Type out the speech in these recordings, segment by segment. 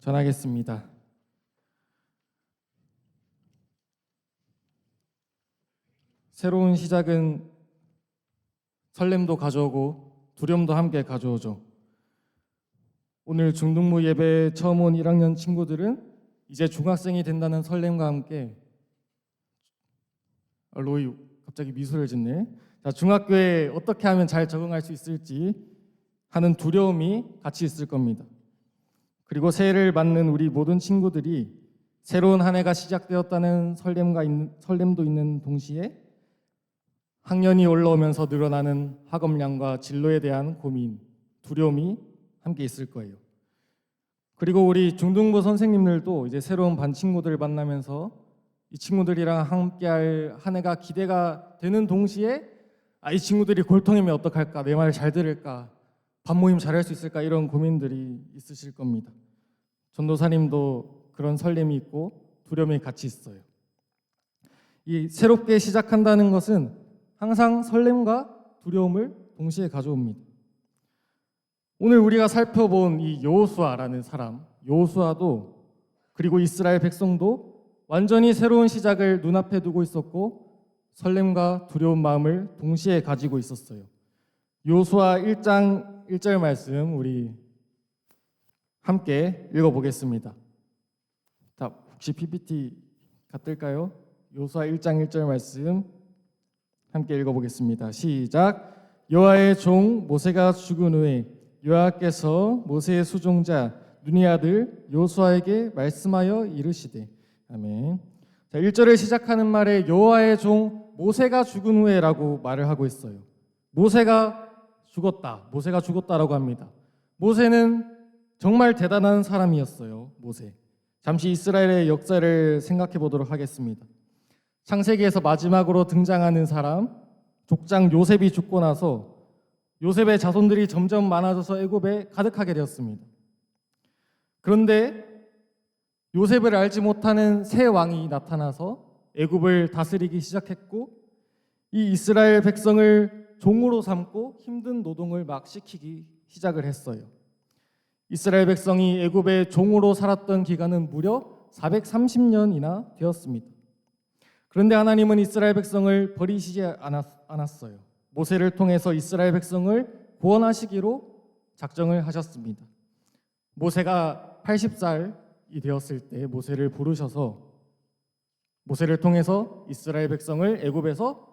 전하겠습니다. 새로운 시작은 설렘도 가져오고 두려움도 함께 가져오죠. 오늘 중등부 예배 처음 온 1학년 친구들은 이제 중학생이 된다는 설렘과 함께 로이 갑자기 미소를 짓네. 자, 중학교에 어떻게 하면 잘 적응할 수 있을지 하는 두려움이 같이 있을 겁니다. 그리고 새해를 맞는 우리 모든 친구들이 새로운 한 해가 시작되었다는 설렘도 있는 동시에 학년이 올라오면서 늘어나는 학업량과 진로에 대한 고민, 두려움이 함께 있을 거예요. 그리고 우리 중등부 선생님들도 이제 새로운 반 친구들을 만나면서 이 친구들이랑 함께할 한 해가 기대가 되는 동시에 이 친구들이 골통이면 어떡할까, 내 말 잘 들을까, 반 모임 잘할 수 있을까, 이런 고민들이 있으실 겁니다. 전도사님도 그런 설렘이 있고 두려움이 같이 있어요. 이 새롭게 시작한다는 것은 항상 설렘과 두려움을 동시에 가져옵니다. 오늘 우리가 살펴본 이 여호수아라는 사람, 여호수아도 그리고 이스라엘 백성도 완전히 새로운 시작을 눈앞에 두고 있었고 설렘과 두려운 마음을 동시에 가지고 있었어요. 여호수아 1장 1절 말씀 우리 함께 읽어보겠습니다. 혹시 PPT가 뜰까요? 여호수아 1장 1절 말씀 함께 읽어보겠습니다. 시작. 여호와의 종 모세가 죽은 후에 여호와께서 모세의 수종자 눈의 아들 여호수아에게 말씀하여 이르시되. 아멘. 자, 1절을 시작하는 말에 여호와의 종 모세가 죽은 후에라고 말을 하고 있어요. 모세가 죽었다라고 합니다. 모세는 정말 대단한 사람이었어요. 모세. 잠시 이스라엘의 역사를 생각해 보도록 하겠습니다. 창세기에서 마지막으로 등장하는 사람, 족장 요셉이 죽고 나서 요셉의 자손들이 점점 많아져서 애굽에 가득하게 되었습니다. 그런데 요셉을 알지 못하는 새 왕이 나타나서 애굽을 다스리기 시작했고 이 이스라엘 백성을 종으로 삼고 힘든 노동을 막 시키기 시작을 했어요. 이스라엘 백성이 애굽의 종으로 살았던 기간은 무려 430년이나 되었습니다. 그런데 하나님은 이스라엘 백성을 버리시지 않았어요. 모세를 통해서 이스라엘 백성을 구원하시기로 작정을 하셨습니다. 모세가 80살이 되었을 때 모세를 부르셔서 모세를 통해서 이스라엘 백성을 애굽에서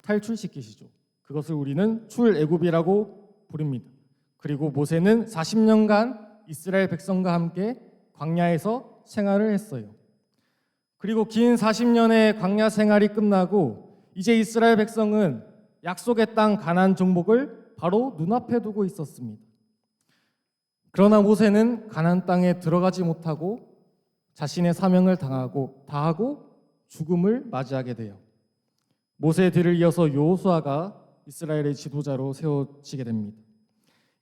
탈출시키시죠. 그것을 우리는 출애굽이라고 부릅니다. 그리고 모세는 40년간 이스라엘 백성과 함께 광야에서 생활을 했어요. 그리고 긴 40년의 광야 생활이 끝나고 이제 이스라엘 백성은 약속의 땅 가나안 정복을 바로 눈앞에 두고 있었습니다. 그러나 모세는 가나안 땅에 들어가지 못하고 자신의 사명을 다하고 죽음을 맞이하게 돼요. 모세의 뒤를 이어서 여호수아가 이스라엘의 지도자로 세워지게 됩니다.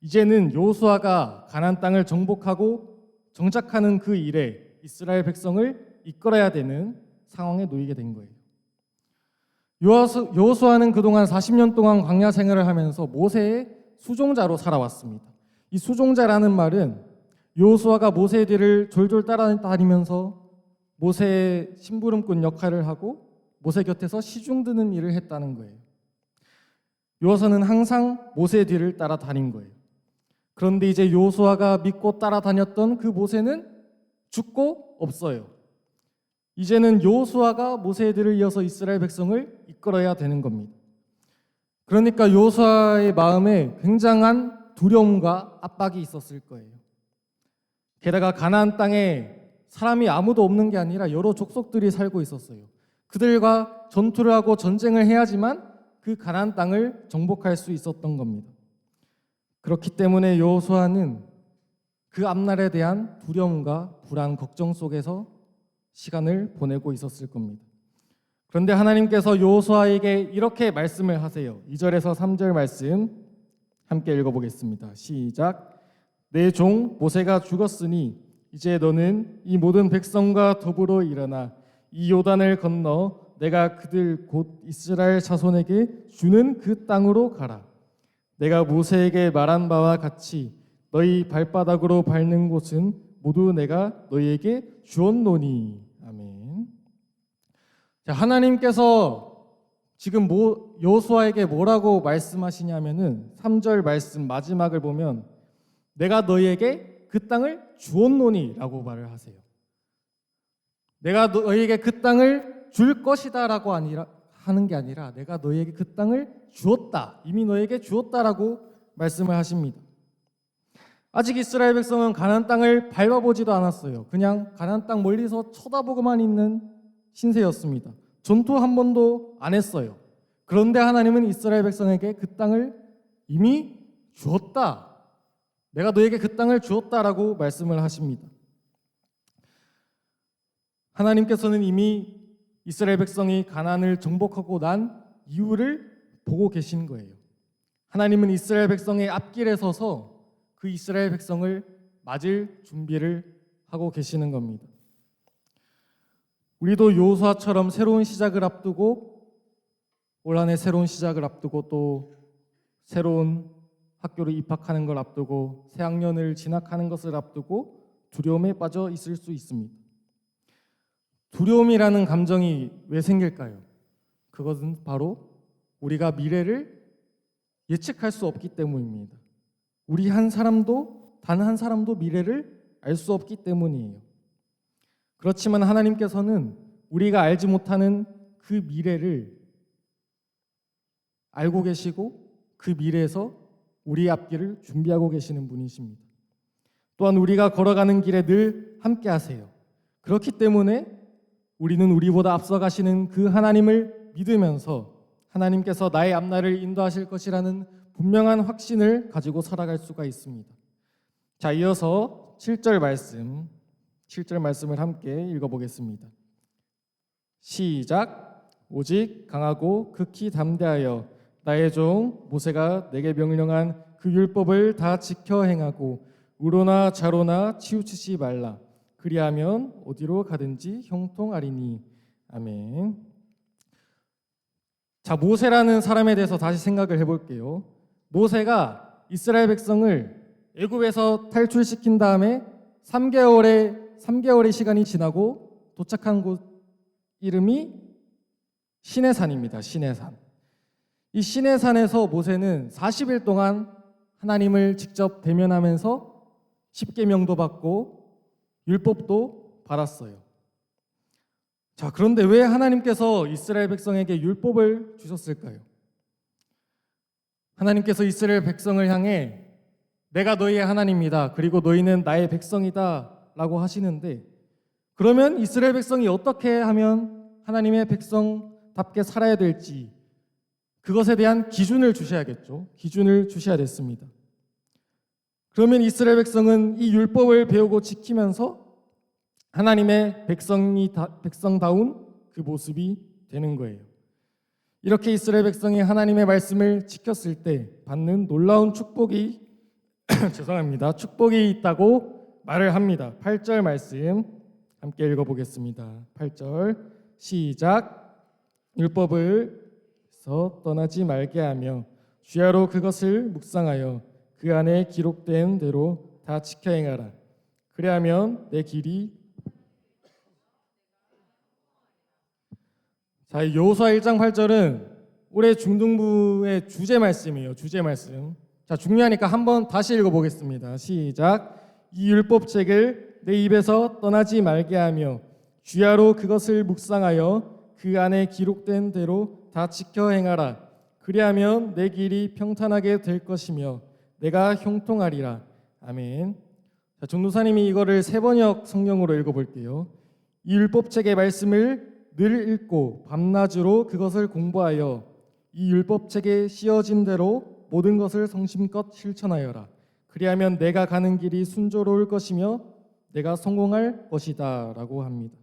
이제는 여호수아가 가나안 땅을 정복하고 정착하는 그 일에 이스라엘 백성을 이끌어야 되는 상황에 놓이게 된 거예요. 여호수아는 그동안 40년 동안 광야 생활을 하면서 모세의 수종자로 살아왔습니다. 이 수종자라는 말은 여호수아가 모세의 뒤를 졸졸 따라다니면서 모세의 심부름꾼 역할을 하고 모세 곁에서 시중 드는 일을 했다는 거예요. 여호수아는 항상 모세의 뒤를 따라다닌 거예요. 그런데 이제 여호수아가 믿고 따라다녔던 그 모세는 죽고 없어요. 이제는 여호수아가 모세의 뒤를 이어서 이스라엘 백성을 이끌어야 되는 겁니다. 그러니까 여호수아의 마음에 굉장한 두려움과 압박이 있었을 거예요. 게다가 가나안 땅에 사람이 아무도 없는 게 아니라 여러 족속들이 살고 있었어요. 그들과 전투를 하고 전쟁을 해야지만 그 가나안 땅을 정복할 수 있었던 겁니다. 그렇기 때문에 여호수아는 그 앞날에 대한 두려움과 불안, 걱정 속에서 시간을 보내고 있었을 겁니다. 그런데 하나님께서 여호수아에게 이렇게 말씀을 하세요. 2절에서 3절 말씀 함께 읽어보겠습니다. 시작. 내 종 모세가 죽었으니 이제 너는 이 모든 백성과 더불어 일어나 이 요단을 건너 내가 그들 곧 이스라엘 자손에게 주는 그 땅으로 가라. 내가 모세에게 말한 바와 같이 너희 발바닥으로 밟는 곳은 모두 내가 너희에게 주었노니. 아멘. 자, 하나님께서 지금 여호수아에게 뭐라고 말씀하시냐면은 3절 말씀 마지막을 보면 내가 너희에게 그 땅을 주었노니라고 말을 하세요. 내가 너희에게 그 땅을 줄 것이다라고 하는 게 아니라 내가 너희에게 그 땅을 주었다. 이미 너희에게 주었다라고 말씀을 하십니다. 아직 이스라엘 백성은 가나안 땅을 밟아보지도 않았어요. 그냥 가나안 땅 멀리서 쳐다보고만 있는 신세였습니다. 전투 한 번도 안 했어요. 그런데 하나님은 이스라엘 백성에게 그 땅을 이미 주었다. 내가 너에게 그 땅을 주었다라고 말씀을 하십니다. 하나님께서는 이미 이스라엘 백성이 가나안을 정복하고 난 이유를 보고 계신 거예요. 하나님은 이스라엘 백성의 앞길에 서서 그 이스라엘 백성을 맞을 준비를 하고 계시는 겁니다. 우리도 여호수아처럼 새로운 시작을 앞두고 올 한 해 새로운 시작을 앞두고 또 새로운 학교를 입학하는 걸 앞두고 새 학년을 진학하는 것을 앞두고 두려움에 빠져 있을 수 있습니다. 두려움이라는 감정이 왜 생길까요? 그것은 바로 우리가 미래를 예측할 수 없기 때문입니다. 우리 단 한 사람도 미래를 알 수 없기 때문이에요. 그렇지만 하나님께서는 우리가 알지 못하는 그 미래를 알고 계시고 그 미래에서 우리 앞길을 준비하고 계시는 분이십니다. 또한 우리가 걸어가는 길에 늘 함께 하세요. 그렇기 때문에 우리는 우리보다 앞서가시는 그 하나님을 믿으면서 하나님께서 나의 앞날을 인도하실 것이라는 분명한 확신을 가지고 살아갈 수가 있습니다. 자, 이어서 7절 말씀을 함께 읽어보겠습니다. 시작. 오직 강하고 극히 담대하여 나의 종 모세가 내게 명령한 그 율법을 다 지켜 행하고 우로나 좌로나 치우치지 말라. 그리하면 어디로 가든지 형통하리니. 아멘. 자, 모세라는 사람에 대해서 다시 생각을 해볼게요. 모세가 이스라엘 백성을 애굽에서 탈출시킨 다음에 3개월의 시간이 지나고 도착한 곳 이름이 시내산입니다. 시내산. 이 시내산에서 모세는 40일 동안 하나님을 직접 대면하면서 십계명도 받고 율법도 받았어요. 자, 그런데 왜 하나님께서 이스라엘 백성에게 율법을 주셨을까요? 하나님께서 이스라엘 백성을 향해 내가 너희의 하나님이다. 그리고 너희는 나의 백성이다 라고 하시는데, 그러면 이스라엘 백성이 어떻게 하면 하나님의 백성답게 살아야 될지 그것에 대한 기준을 주셔야겠죠. 기준을 주셔야 됐습니다. 그러면 이스라엘 백성은 이 율법을 배우고 지키면서 하나님의 백성다운 그 모습이 되는 거예요. 이렇게 이스라엘 백성이 하나님의 말씀을 지켰을 때 받는 놀라운 축복이 축복이 있다고 말을 합니다. 8절 말씀 함께 읽어보겠습니다. 8절 시작. 율법을 떠나지 말게 하며 주야로 그것을 묵상하여 그 안에 기록된 대로 다 지켜 행하라. 그리하면 내 길이. 자, 여호수아 1장 8절은 올해 중등부의 주제 말씀이에요. 주제 말씀. 자, 중요하니까 한번 다시 읽어보겠습니다. 시작. 이 율법책을 내 입에서 떠나지 말게 하며 주야로 그것을 묵상하여 그 안에 기록된 대로 다 지켜 행하라. 그리하면 내 길이 평탄하게 될 것이며 내가 형통하리라. 아멘. 자, 전도사님이 이거를 세번역 성경으로 읽어볼게요. 이 율법책의 말씀을 늘 읽고 밤낮으로 그것을 공부하여 이 율법책에 씌어진 대로 모든 것을 성심껏 실천하여라. 그리하면 내가 가는 길이 순조로울 것이며 내가 성공할 것이다 라고 합니다.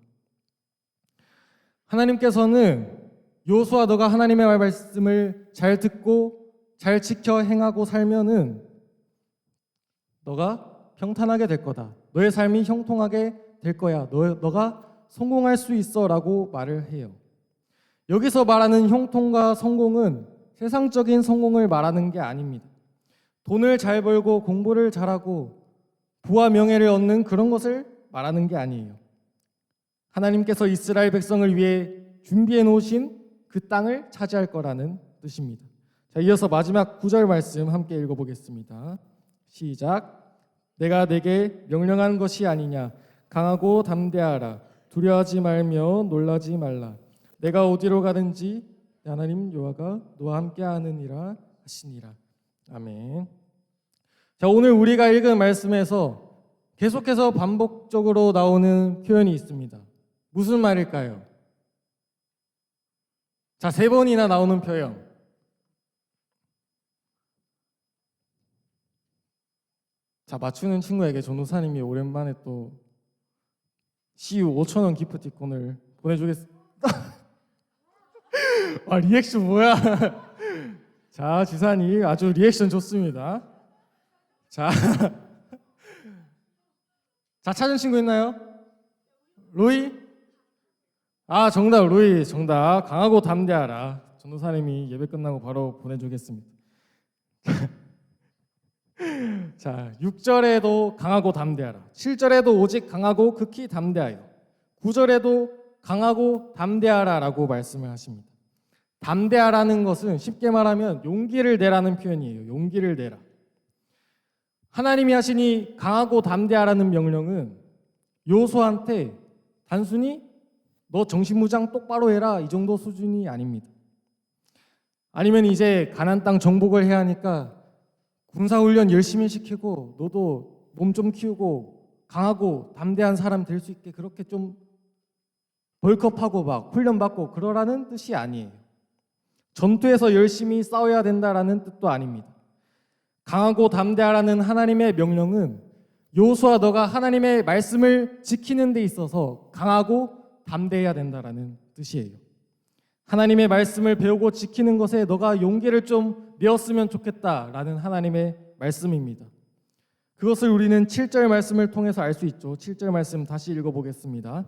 하나님께서는 여호수아 너가 하나님의 말씀을 잘 듣고 잘 지켜 행하고 살면은 너가 평탄하게 될 거다. 너의 삶이 형통하게 될 거야. 너가 성공할 수 있어 라고 말을 해요. 여기서 말하는 형통과 성공은 세상적인 성공을 말하는 게 아닙니다. 돈을 잘 벌고 공부를 잘하고 부와 명예를 얻는 그런 것을 말하는 게 아니에요. 하나님께서 이스라엘 백성을 위해 준비해 놓으신 그 땅을 차지할 거라는 뜻입니다. 자, 이어서 마지막 9절 말씀 함께 읽어보겠습니다. 시작. 내가 내게 명령한 것이 아니냐. 강하고 담대하라. 두려워하지 말며 놀라지 말라. 내가 어디로 가든지 하나님 여호와가 너와 함께 하느니라 하시니라. 아멘. 자, 오늘 우리가 읽은 말씀에서 계속해서 반복적으로 나오는 표현이 있습니다. 무슨 말일까요? 자, 3번이나 나오는 표현. 자, 맞추는 친구에게 전도사님이 오랜만에 또 CU 5,000원 기프티콘을 보내주겠습니다. 아, 리액션 뭐야? 자, 지산이 아주 리액션 좋습니다. 자, 자, 찾은 친구 있나요? 로이? 아, 정답, 로이 정답. 강하고 담대하라. 전도사님이 예배 끝나고 바로 보내주겠습니다. 자, 6절에도 강하고 담대하라. 7절에도 오직 강하고 극히 담대하여. 9절에도 강하고 담대하라라고 말씀을 하십니다. 담대하라는 것은 쉽게 말하면 용기를 내라는 표현이에요. 용기를 내라. 하나님이 하시니 강하고 담대하라는 명령은 요수아한테 단순히 너 정신무장 똑바로 해라 이 정도 수준이 아닙니다. 아니면 이제 가나안 땅 정복을 해야 하니까 군사훈련 열심히 시키고 너도 몸 좀 키우고 강하고 담대한 사람 될 수 있게 그렇게 좀 벌크업하고 막 훈련받고 그러라는 뜻이 아니에요. 전투에서 열심히 싸워야 된다라는 뜻도 아닙니다. 강하고 담대하라는 하나님의 명령은 요수아 너가 하나님의 말씀을 지키는 데 있어서 강하고 담대해야 된다라는 뜻이에요. 하나님의 말씀을 배우고 지키는 것에 너가 용기를 좀 내었으면 좋겠다라는 하나님의 말씀입니다. 그것을 우리는 7절 말씀을 통해서 알 수 있죠. 7절 말씀 다시 읽어보겠습니다.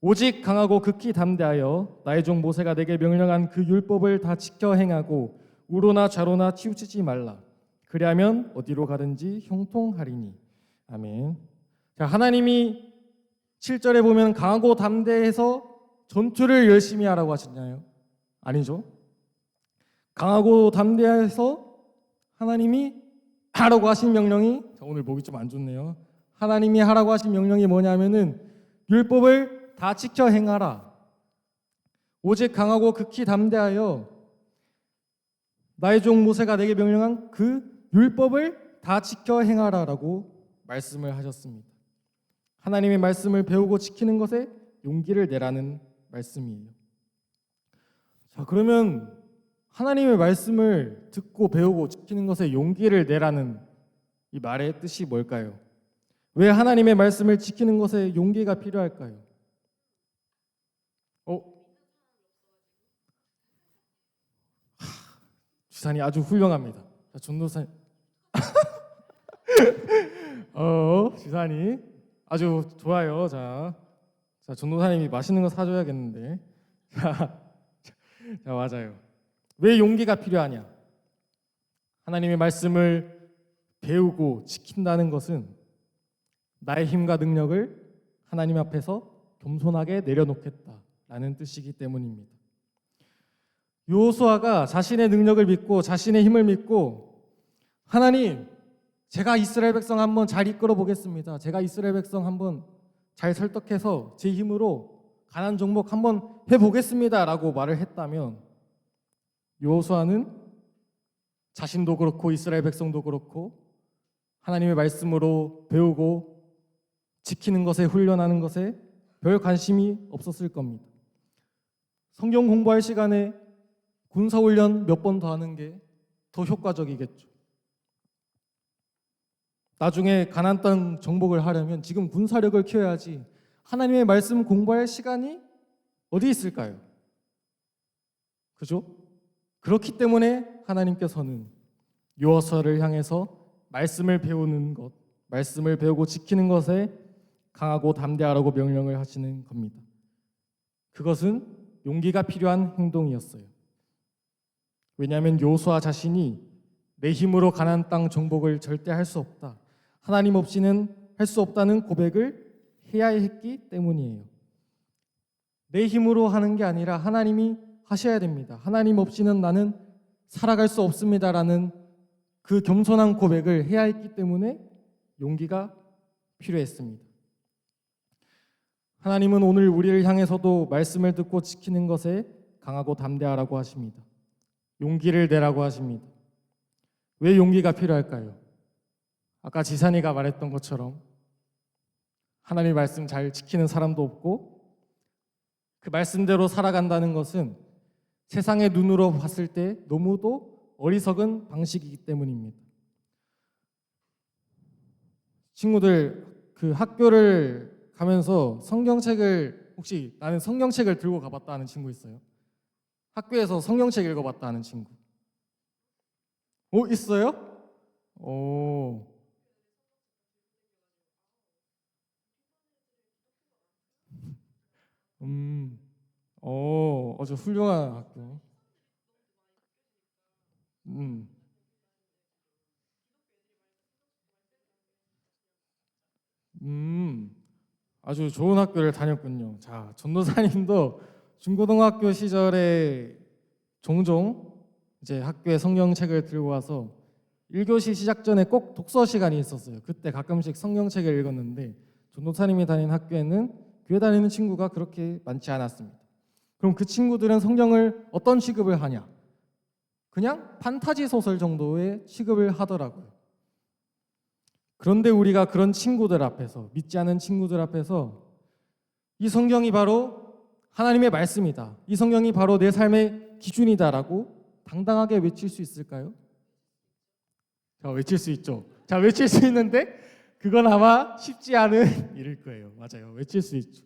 오직 강하고 극히 담대하여 나의 종 모세가 내게 명령한 그 율법을 다 지켜 행하고 우로나 좌로나 치우치지 말라. 그리하면 어디로 가든지 형통하리니. 아멘. 자, 하나님이 7절에 보면 강하고 담대해서 전투를 열심히 하라고 하셨나요? 아니죠. 강하고 담대해서 하나님이 하라고 하신 명령이, 오늘 목이 좀 안 좋네요. 하나님이 하라고 하신 명령이 뭐냐면은 율법을 다 지켜 행하라. 오직 강하고 극히 담대하여 나의 종 모세가 내게 명령한 그 율법을 다 지켜 행하라라고 말씀을 하셨습니다. 하나님의 말씀을 배우고 지키는 것에 용기를 내라는 말씀이에요. 자, 그러면 하나님의 말씀을 듣고 배우고 지키는 것에 용기를 내라는 이 말의 뜻이 뭘까요? 왜 하나님의 말씀을 지키는 것에 용기가 필요할까요? 주산이 아주 훌륭합니다. 자, 전도사님. 주산이 아주 좋아요. 자, 전도사님이 맛있는 거 사줘야겠는데. 자, 맞아요. 왜 용기가 필요하냐? 하나님의 말씀을 배우고 지킨다는 것은 나의 힘과 능력을 하나님 앞에서 겸손하게 내려놓겠다라는 뜻이기 때문입니다. 여호수아가 자신의 능력을 믿고 자신의 힘을 믿고 하나님, 제가 이스라엘 백성 한번 잘 이끌어 보겠습니다. 제가 이스라엘 백성 한번 잘 설득해서 제 힘으로 가나안 정복 한번 해보겠습니다라고 말을 했다면 여호수아는 자신도 그렇고 이스라엘 백성도 그렇고 하나님의 말씀으로 배우고 지키는 것에 훈련하는 것에 별 관심이 없었을 겁니다. 성경 공부할 시간에 군사훈련 몇 번 더 하는 게 더 효과적이겠죠. 나중에 가나안 땅 정복을 하려면 지금 군사력을 키워야지 하나님의 말씀 공부할 시간이 어디 있을까요? 그죠? 그렇기 때문에 하나님께서는 여호수아를 향해서 말씀을 배우는 것, 말씀을 배우고 지키는 것에 강하고 담대하라고 명령을 하시는 겁니다. 그것은 용기가 필요한 행동이었어요. 왜냐하면 여호수아 자신이 내 힘으로 가나안 땅 정복을 절대 할 수 없다. 하나님 없이는 할 수 없다는 고백을 해야 했기 때문이에요. 내 힘으로 하는 게 아니라 하나님이 하셔야 됩니다. 하나님 없이는 나는 살아갈 수 없습니다라는 그 겸손한 고백을 해야 했기 때문에 용기가 필요했습니다. 하나님은 오늘 우리를 향해서도 말씀을 듣고 지키는 것에 강하고 담대하라고 하십니다. 용기를 내라고 하십니다. 왜 용기가 필요할까요? 아까 지산이가 말했던 것처럼 하나님의 말씀 잘 지키는 사람도 없고 그 말씀대로 살아간다는 것은 세상의 눈으로 봤을 때 너무도 어리석은 방식이기 때문입니다. 친구들, 그 학교를 가면서 성경책을 혹시 나는 성경책을 들고 가봤다 하는 친구 있어요? 학교에서 성경책 읽어봤다 하는 친구? 있어요? 오. 아주 훌륭한 학교. 음. 아주 좋은 학교를 다녔군요. 자, 전도사님도 중고등학교 시절에 종종 이제 학교에 성경책을 들고 와서 1교시 시작 전에 꼭 독서 시간이 있었어요. 그때 가끔씩 성경책을 읽었는데 전도사님이 다닌 학교에는 교회 다니는 친구가 그렇게 많지 않았습니다. 그럼 그 친구들은 성경을 어떤 취급을 하냐? 그냥 판타지 소설 정도의 취급을 하더라고요. 그런데 우리가 그런 친구들 앞에서, 믿지 않은 친구들 앞에서 이 성경이 바로 하나님의 말씀이다, 이 성경이 바로 내 삶의 기준이다라고 당당하게 외칠 수 있을까요? 자, 외칠 수 있죠. 자, 외칠 수 있는데 그건 아마 쉽지 않은 일일 거예요. 맞아요. 외칠 수 있죠.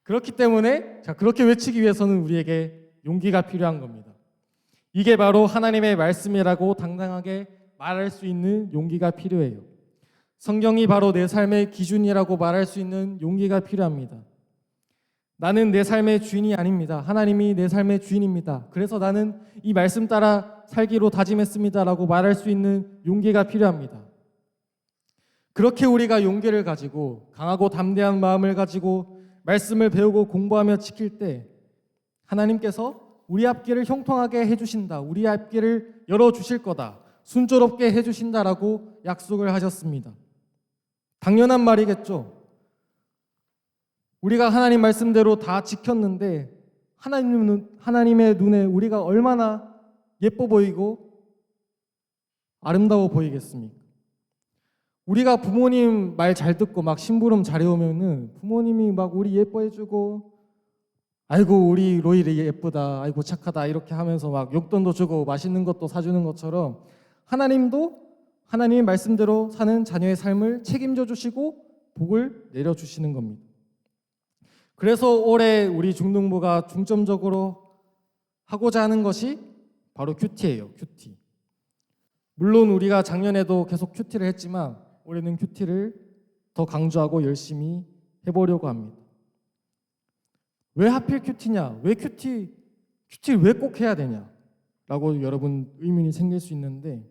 그렇기 때문에 그렇게 외치기 위해서는 우리에게 용기가 필요한 겁니다. 이게 바로 하나님의 말씀이라고 당당하게 말할 수 있는 용기가 필요해요. 성경이 바로 내 삶의 기준이라고 말할 수 있는 용기가 필요합니다. 나는 내 삶의 주인이 아닙니다. 하나님이 내 삶의 주인입니다. 그래서 나는 이 말씀 따라 살기로 다짐했습니다라고 말할 수 있는 용기가 필요합니다. 그렇게 우리가 용기를 가지고 강하고 담대한 마음을 가지고 말씀을 배우고 공부하며 지킬 때 하나님께서 우리 앞길을 형통하게 해주신다, 우리 앞길을 열어주실 거다, 순조롭게 해주신다라고 약속을 하셨습니다. 당연한 말이겠죠. 우리가 하나님 말씀대로 다 지켰는데 하나님의 눈에 우리가 얼마나 예뻐 보이고 아름다워 보이겠습니까? 우리가 부모님 말 잘 듣고 막 심부름 잘해오면은 부모님이 막 우리 예뻐해주고 아이고 우리 로이리 예쁘다, 아이고 착하다 이렇게 하면서 막 용돈도 주고 맛있는 것도 사주는 것처럼 하나님도 하나님의 말씀대로 사는 자녀의 삶을 책임져 주시고 복을 내려주시는 겁니다. 그래서 올해 우리 중등부가 중점적으로 하고자 하는 것이 바로 큐티예요. 큐티. 물론 우리가 작년에도 계속 큐티를 했지만 올해는 큐티를 더 강조하고 열심히 해보려고 합니다. 왜 하필 큐티냐? 왜 큐티를 왜 꼭 해야 되냐? 라고 여러분 의문이 생길 수 있는데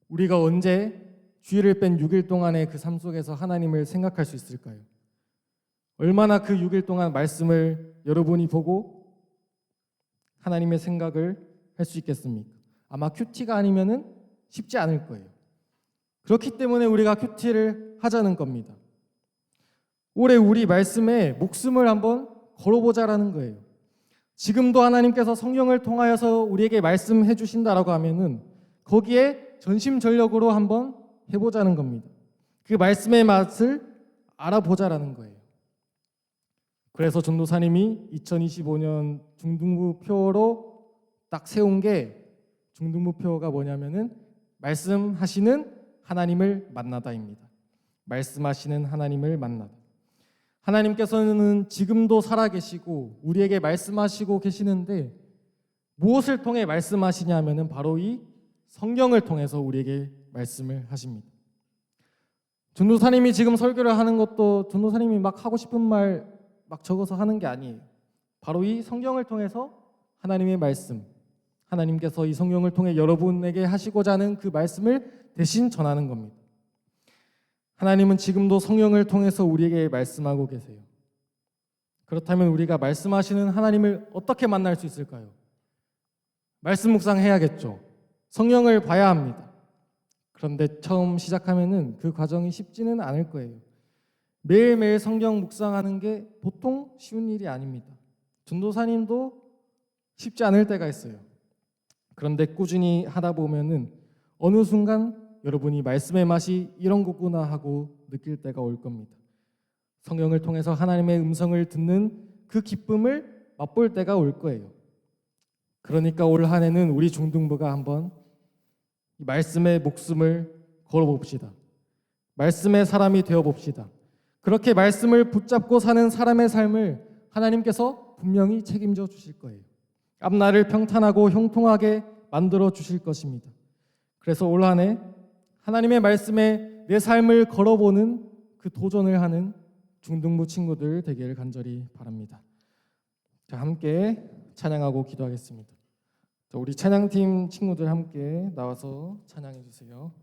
우리가 언제 주일을 뺀 6일 동안의 그 삶 속에서 하나님을 생각할 수 있을까요? 얼마나 그 6일 동안 말씀을 여러분이 보고 하나님의 생각을 할 수 있겠습니까? 아마 큐티가 아니면은 쉽지 않을 거예요. 그렇기 때문에 우리가 큐티를 하자는 겁니다. 올해 우리 말씀에 목숨을 한번 걸어보자라는 거예요. 지금도 하나님께서 성령을 통하여서 우리에게 말씀해 주신다라고 하면은 거기에 전심전력으로 한번 해보자는 겁니다. 그 말씀의 맛을 알아보자라는 거예요. 그래서 전도사님이 2025년 중등부표로 딱 세운 게 중등부표가 뭐냐면은 말씀하시는 하나님을 만나다입니다. 말씀하시는 하나님을 만나다. 하나님께서는 지금도 살아계시고 우리에게 말씀하시고 계시는데 무엇을 통해 말씀하시냐면은 바로 이 성경을 통해서 우리에게 말씀을 하십니다. 전도사님이 지금 설교를 하는 것도 전도사님이 막 하고 싶은 말 막 적어서 하는 게 아니에요. 바로 이 성경을 통해서 하나님의 말씀, 하나님께서 이 성경을 통해 여러분에게 하시고자 하는 그 말씀을 대신 전하는 겁니다. 하나님은 지금도 성령을 통해서 우리에게 말씀하고 계세요. 그렇다면 우리가 말씀하시는 하나님을 어떻게 만날 수 있을까요? 말씀 묵상해야겠죠. 성령을 봐야 합니다. 그런데 처음 시작하면은 그 과정이 쉽지는 않을 거예요. 매일매일 성경 묵상하는 게 보통 쉬운 일이 아닙니다. 전도사님도 쉽지 않을 때가 있어요. 그런데 꾸준히 하다 보면은 어느 순간 여러분이 말씀의 맛이 이런 거구나 하고 느낄 때가 올 겁니다. 성경을 통해서 하나님의 음성을 듣는 그 기쁨을 맛볼 때가 올 거예요. 그러니까 올 한 해는 우리 중등부가 한번 이 말씀의 목숨을 걸어봅시다. 말씀의 사람이 되어봅시다. 그렇게 말씀을 붙잡고 사는 사람의 삶을 하나님께서 분명히 책임져 주실 거예요. 앞날을 평탄하고 형통하게 만들어 주실 것입니다. 그래서 올 한 해 하나님의 말씀에 내 삶을 걸어보는 그 도전을 하는 중등부 친구들 되기를 간절히 바랍니다. 자, 함께 찬양하고 기도하겠습니다. 자, 우리 찬양팀 친구들 함께 나와서 찬양해 주세요.